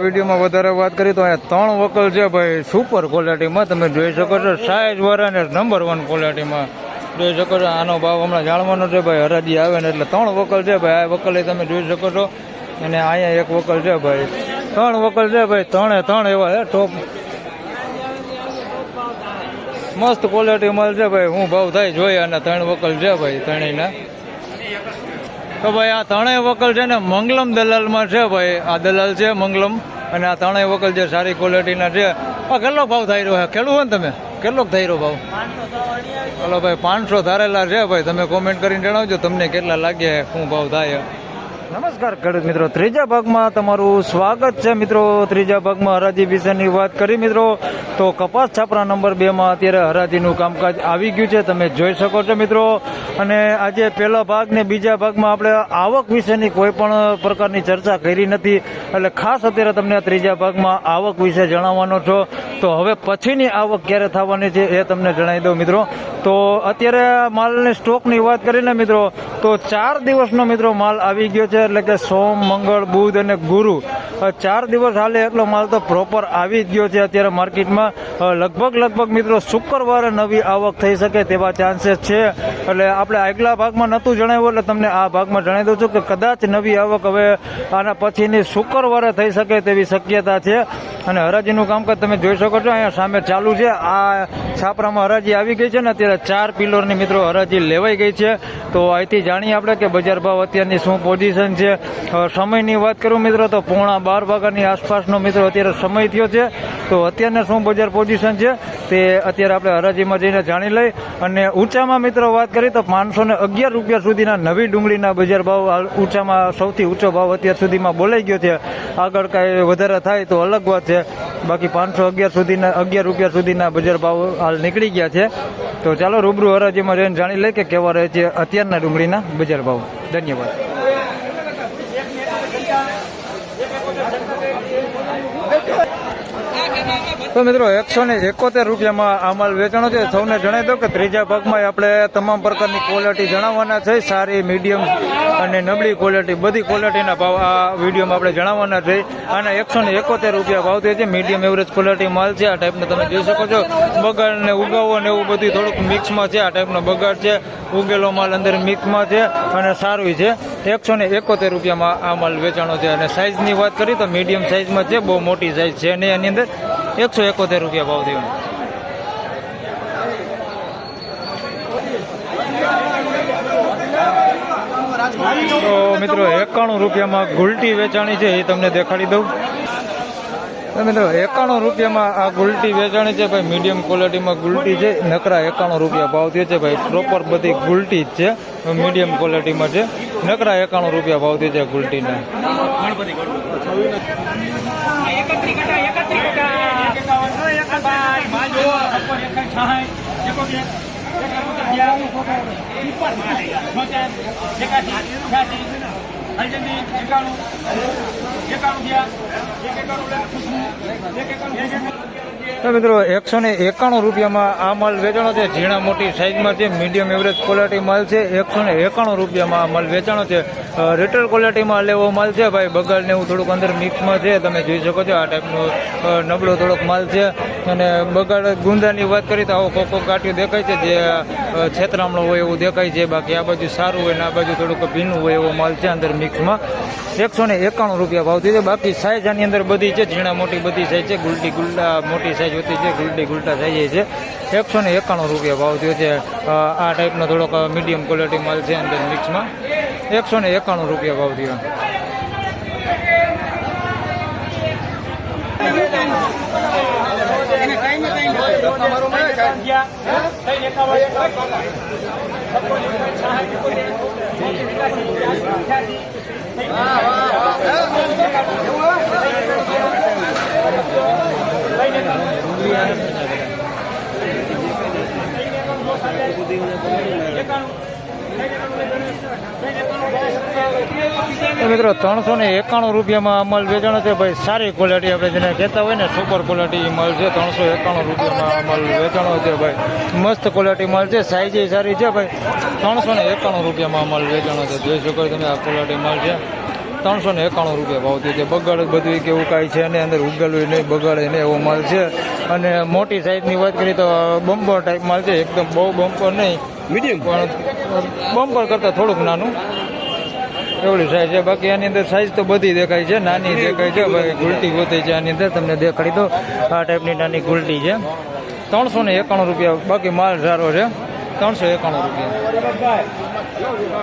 વિડીયોમાં વધારે વાત કરીએ તો અહીંયા 3 વકલ છે ભાઈ સુપર ક્વોલિટીમાં તમે જોઈ શકો છો, સાઇઝ વાળા ને નંબર 1 ક્વોલિટીમાં જોઈ શકો છો. આનો ભાવ હમણાં જાણવાનો છે ભાઈ, હરાજી આવે ને એટલે 3 વકલ છે ભાઈ. આ વકલ તમે જોઈ શકો છો અને અહીંયા 1 વકલ છે ભાઈ. 3 વકલ છે ભાઈ, 3 એવા છે ટોપ મસ્ત ક્વોલિટી માલ છે ભાઈ. હું ભાવ થાય જોઈએ અને 3 વકલ છે ભાઈ ત્રણેયના. તો ભાઈ આ 3 વકલ છે ને મંગલમ દલાલમાં છે ભાઈ. આ દલાલ છે મંગલમ અને આ 3 વકલ છે સારી ક્વોલિટીના છે. આ કેટલો ભાવ થઈ રહ્યો છે? ખેડૂત હોય ને તમે, કેટલો થઈ રહ્યો ભાવ? હલો ભાઈ 500 ધારેલા છે ભાઈ. તમે કોમેન્ટ કરીને જણાવજો તમને કેટલા લાગ્યા, શું ભાવ થાય. નમસ્કાર ખેડૂત મિત્રો, ત્રીજા ભાગમાં તમારું સ્વાગત છે મિત્રો. ત્રીજા ભાગમાં હરાજી વિશેની વાત કરી મિત્રો. તો કપાસ છાપરા નંબર 2માં અત્યારે હરાજીનું કામકાજ આવી ગયું છે, તમે જોઈ શકો છો મિત્રો. અને આજે પહેલા ભાગ ને બીજા ભાગમાં આપણે આવક વિશેની કોઈ પણ પ્રકારની ચર્ચા કરી નથી, એટલે ખાસ અત્યારે તમને ત્રીજા ભાગમાં આવક વિશે જણાવવાનો છો. તો હવે પછીની આવક ક્યારે થવાની છે એ તમને જણાવી દઉં મિત્રો. તો અત્યારે માલની સ્ટોકની વાત કરીને મિત્રો, તો 4 દિવસનો મિત્રો માલ આવી ગયો છે, એટલે કે સોમ, મંગળ, બુધ અને ગુરુ 4 દિવસ હાલે એટલો માલ તો પ્રોપર આવી જ ગયો છે અત્યારે માર્કેટમાં. લગભગ મિત્રો શુક્રવારે નવી આવક થઈ શકે તેવા ચાન્સીસ છે. એટલે આપણે આગલા ભાગમાં નહોતું જણાવ્યું એટલે તમને આ ભાગમાં જણાવી દઉં છું કે કદાચ નવી આવક હવે આના પછીની શુક્રવારે થઈ શકે તેવી શક્યતા છે. અને હરાજીનું કામકાજ તમે જોઈ શકો છો, અહીંયા સામે ચાલુ છે. આ છાપરામાં હરાજી આવી ગઈ છે ને અત્યારે 4 પિલરની મિત્રો હરાજી લેવાઈ ગઈ છે. તો અહીંથી જાણીએ આપણે કે બજાર ભાવ અત્યારની શું પોઝિશન છે. સમયની વાત કરું મિત્રો તો 11:15 વાગ્યાની આસપાસનો મિત્રો અત્યારે સમય થયો છે. તો અત્યારના શું બજાર પોઝિશન છે તે અત્યારે આપણે હરાજીમાં જઈને જાણી લઈ. અને ઊંચામાં મિત્રો વાત કરીએ તો 511 રૂપિયા સુધીના નવી ડુંગળીના બજાર ભાવ ઊંચામાં સૌથી ઊંચો ભાવ અત્યાર સુધીમાં બોલાઈ ગયો છે. આગળ કાંઈ વધારે થાય તો અલગ વાત છે, બાકી 511 સુધીના 11 રૂપિયા સુધીના બજાર ભાવ હાલ નીકળી ગયા છે. તો ચાલો રૂબરૂ હરાજીમાં જઈને જાણી લઈએ કે કેવા રહે છે અત્યારના ડુંગળીના બજાર ભાવ. ધન્યવાદ. તો મિત્રો 171 રૂપિયામાં આ માલ વેચાણો છે. સૌને જણાવી દો કે ત્રીજા ભાગમાં આપણે તમામ પ્રકારની ક્વોલિટી જણાવવાના છે. સારી, મીડિયમ અને નબળી ક્વોલિટી બધી ક્વોલિટીના ભાવ આ વિડીયોમાં આપણે જણાવવાના છે. આના 171 રૂપિયા ભાવ થયો છે. મીડિયમ એવરેજ ક્વોલિટી માલ છે. આ ટાઈપનો તમે જોઈ શકો છો. બગાડ ને ઉગાવો ને એવું બધું થોડુંક મિક્સમાં છે. આ ટાઈપનો બગાડ છે, ઉગેલો માલ અંદર મિક્સમાં છે અને સારું છે. 171 રૂપિયામાં આ માલ વેચાણો છે. અને સાઇઝની વાત કરીએ તો મીડિયમ સાઇઝમાં છે, બહુ મોટી સાઇઝ છે નહીં આની અંદર. 171 રૂપિયા ભાવ થયો. તો મિત્રો 91 રૂપિયામાં ગુલટી વેચાણી છે, એ તમને દેખાડી દઉં. તો મિત્રો 91 રૂપિયામાં આ ગુલટી વેચાણી છે ભાઈ. મીડિયમ ક્વોલિટીમાં ગુલટી છે. નકરા 91 રૂપિયા ભાવ થયો છે ભાઈ. પ્રોપર બધી ગુલટી જ છે, મીડિયમ ક્વોલિટીમાં છે. નકરા 91 રૂપિયા ભાવ થયો છે ગુલટીના. તો મિત્રો 191 રૂપિયામાં આ માલ વેચાણો છે. ઝીણા મોટી સાઇઝમાં છે, મીડિયમ એવરેજ ક્વોલિટી માલ છે. 191 રૂપિયામાં આ માલ વેચાણો છે. રિટેલ ક્વોલિટીમાં લેવો માલ છે ભાઈ. બગાડ ને એવું થોડુંક અંદર મિક્સમાં છે, તમે જોઈ શકો છો. આ ટાઈપનો નબળો થોડોક માલ છે. અને બગાડ ગુંદાની વાત કરીએ તો આવો કોકો કાટ્યો દેખાય છે, જે છેતરામણો હોય એવું દેખાય છે. બાકી આ બાજુ સારું હોય ને આ બાજુ થોડુંક ભીનું હોય એવો માલ છે અંદર મિક્સમાં. 191 રૂપિયા ભાવથી છે. બાકી સાઇઝ આની અંદર બધી છે, ઝીણા મોટી બધી સાઇઝ છે. ગુલટી ગુલટા મોટી સાઇઝ હોતી છે, ગુલટી ગુલટા સાઇઝ છે. 191 રૂપિયા ભાવ થયો છે. આ ટાઈપનો થોડોક મીડિયમ ક્વોલિટી માલ છે અંદર મિક્સમાં. 191 રૂપિયા ભાવ થયો. મિત્રો 391 રૂપિયામાં માલ વેચાણો છે ભાઈ. સારી ક્વોલિટી આપણે જેને કહેતા હોય ને સુપર ક્વોલિટી માલ છે. 391 રૂપિયામાં માલ વેચાણો છે ભાઈ. મસ્ત ક્વોલિટી માલ છે, સાઈઝ સારી છે ભાઈ. 391 રૂપિયામાં માલ વેચાણો છે. જોઈ શકો તમે આ ક્વોલિટી માલ છે. 391 રૂપિયા ભાવ થયો છે. બગાડ બધું કે એવું કાંઈ છે ને અંદર ઉગેલું નહીં બગાડે નહીં એવો માલ છે. અને મોટી સાઈઝની વાત કરીએ તો બમ્પર ટાઈપ માલ છે, એકદમ બહુ બમ્પર નહીં, મીડિયમ પણ બમ્પર કરતાં થોડુંક નાનું એવડી સાઈઝ છે. બાકી આની અંદર સાઈઝ તો બધી દેખાય છે, નાની દેખાય છે. ભાઈ ગુલટી ગોતી છે આની અંદર, તમને દેખાડી તો આ ટાઈપની નાની ગુલટી છે. 391 રૂપિયા. બાકી માલ સારો છે. 391 રૂપિયા.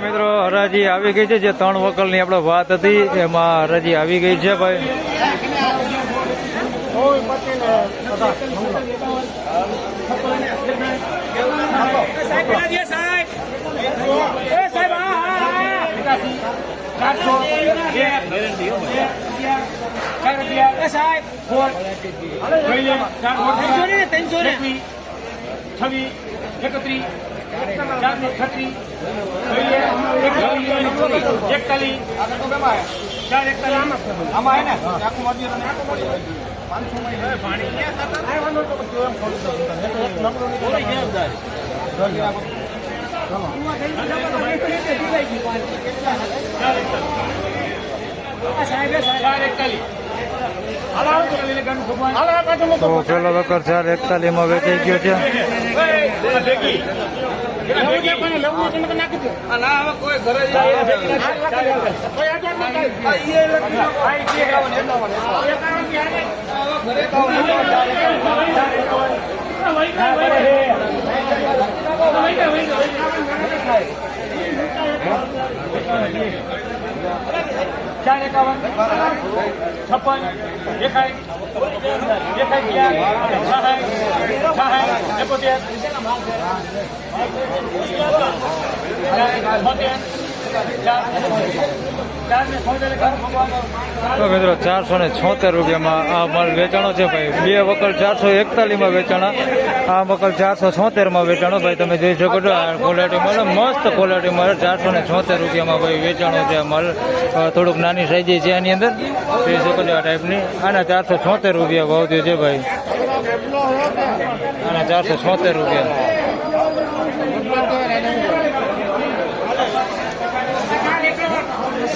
મિત્રો હરાજી આવી ગઈ છે. જે 3 વકલની આપણે વાત હતી એમાં હરાજી આવી ગઈ છે ભાઈ. તો પેલો વકર 441 માં વેચાઈ ગયો છે. તો મિત્રો 476 રૂપિયામાં આ માલ વેચાણો છે ભાઈ. 2 વકલ 441 માં વેચાણા, આ વકલ 476 માં વેચાણો ભાઈ. તમે જોઈ શકો છો આ ક્વોલિટી મળે, મસ્ત ક્વોલિટી મળે. 476 રૂપિયામાં ભાઈ વેચાણો છે માલ. થોડુંક નાની સાઈઝ છે આની અંદર, જોઈ શકો છો આ ટાઈપની. આના 476 રૂપિયા ભાવ થયો છે ભાઈ. આના 476 રૂપિયા.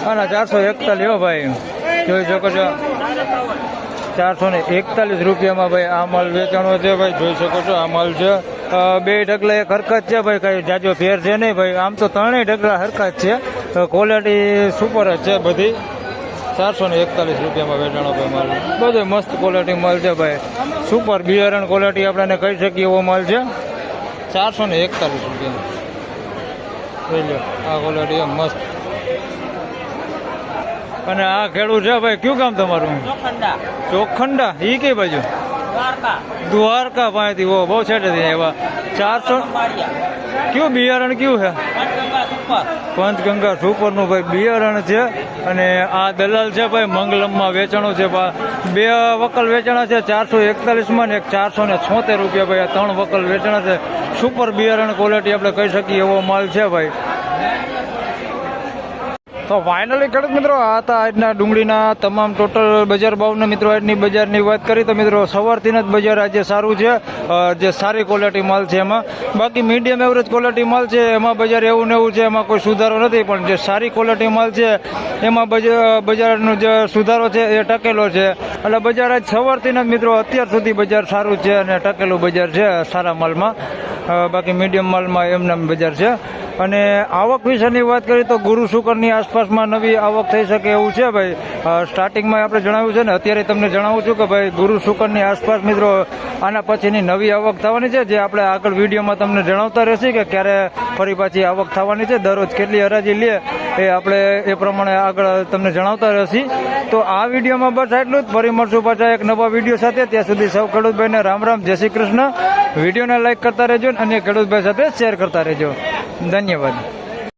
આના 441 ભાઈ, જોઈ શકો છો. 441 રૂપિયામાં ભાઈ આ માલ વેચાણો છે ભાઈ. જોઈ શકો છો આ માલ છે. 2 ઢગલા એક હરકત છે ભાઈ, કઈ જાજો ફેર છે નહીં ભાઈ. આમ તો 3 ઢગલા હરકત છે. ક્વોલિટી સુપર જ છે બધી. 441 રૂપિયામાં વેચાણો ભાઈ માલ. બધો મસ્ત ક્વોલિટી માલ છે ભાઈ. સુપર બિયારણ ક્વોલિટી આપણે કહી શકીએ એવો માલ છે. 441 રૂપિયા. જોઈ લો આ ક્વોલિટી મસ્ત. અને આ ખેડૂત છે ભાઈ, કયું ગામ તમારું? ચોખંડા. એ કઈ બાજુ? દ્વારકા પાસેથી. ઓ બહુ છેટેથી એવા. 400 કયું બિયારણ કયું છે? પંચગંગા સુપર નું ભાઈ બિયારણ છે. અને આ દલાલ છે ભાઈ, મંગલમમાં વેચાણો છે. 2 વકલ વેચાણા છે 441 માં ને એક 476 રૂપિયા ભાઈ. આ 3 વકલ વેચાણા છે. સુપર બિયારણ ક્વોલિટી આપણે કહી શકીએ એવો માલ છે ભાઈ. તો ફાઇનલી ખેડૂત મિત્રો આ હતા આજના ડુંગળીના તમામ ટોટલ બજાર ભાવના. મિત્રો આજની બજારની વાત કરી તો મિત્રો સવારથી જ બજાર આજે સારું છે. જે સારી ક્વોલિટી માલ છે એમાં. બાકી મીડિયમ એવરેજ ક્વોલિટી માલ છે એમાં બજાર એવું ને એવું છે, એમાં કોઈ સુધારો નથી. પણ જે સારી ક્વોલિટી માલ છે એમાં બજારનો જે સુધારો છે એ ટકેલો છે. એટલે બજાર આજ સવારથી જ મિત્રો અત્યાર સુધી બજાર સારું છે અને ટકેલું બજાર છે સારા માલમાં. બાકી મીડિયમ માલમાં એમના બજાર છે. અને આવક વિશેની વાત કરીએ તો ગુરુ શુક્રની આસપાસમાં નવી આવક થઈ શકે એવું છે ભાઈ. સ્ટાર્ટિંગમાં આપણે જણાવ્યું છે ને, અત્યારે તમને જણાવું છું કે ભાઈ ગુરુ શુક્રની આસપાસ મિત્રો આના પછીની નવી આવક થવાની છે. જે આપણે આગળ વિડીયોમાં તમને જણાવતા રહેશે કે ક્યારે ફરી પાછી આવક થવાની છે. દરરોજ કેટલી હરાજી લે એ આપણે એ પ્રમાણે આગળ તમને જણાવતા રહેશે. તો આ વિડીયોમાં બસ આટલું જ. ફરી મળશું પાછા એક નવા વિડીયો સાથે. ત્યાં સુધી સૌ ખેડૂતભાઈને રામ રામ, જય શ્રી કૃષ્ણ. વિડીયોને લાઈક કરતા રહેજો અને ખેડૂતભાઈ સાથે શેર કરતા રહેજો. ધન્યવાદ.